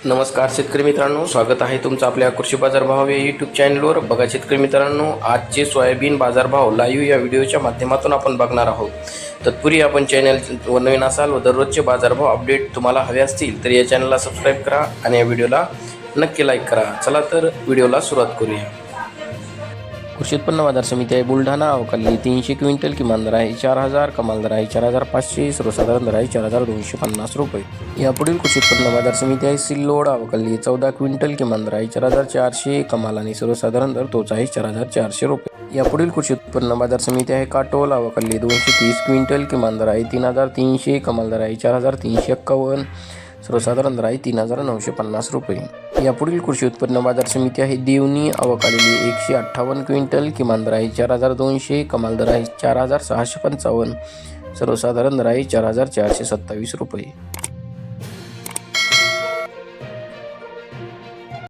नमस्कार शेतकरी मित्रांनो, स्वागत आहे तुमचं आपल्या कृषी बाजार भाव या यूट्यूब चॅनलवर. बघा शेतकरी मित्रांनो, आजचे सोयाबीन बाजारभाव लाईव्ह या व्हिडिओच्या माध्यमातून आपण बघणार आहोत. तत्पूर्वी आपण चॅनल नवीन असाल व दररोजचे बाजारभाव अपडेट तुम्हाला हवे असतील तर या चॅनलला सबस्क्राईब करा आणि या व्हिडिओला नक्की लाईक करा. चला तर व्हिडिओला सुरुवात करूया. कृषी उत्पन्न बाजार समिती आहे बुलढाणा, अवकाली 300 क्विंटल, किमान दर आहे 4,000, कमाल दर आहे 4,500, सर्वसाधारण दर आहे 4,250 रुपये. यापुढील कृषी उत्पन्न बाजार समिती आहे सिल्लोड, अवकाली 14 क्विंटल, किमान दर आहे 4,400, कमाल आणि सर्वसाधारण दर तोच आहे 4,400 रुपये. यापुढील कृषी उत्पन्न बाजार समिती आहे काटोल, अवकाली 230 क्विंटल, किमान दर आहे 3,300, कमाल दर आहे 4,351, सर्वसाधारण दर आहे 3,950 रुपये. यापुढील कृषी उत्पन्न बाजार समिती आहे देवणी, अवकालेली 158 क्विंटल, किमान दर आहे 4,200, कमाल दर आहे 4,655, सर्वसाधारण दर आहे 4,427 रुपये.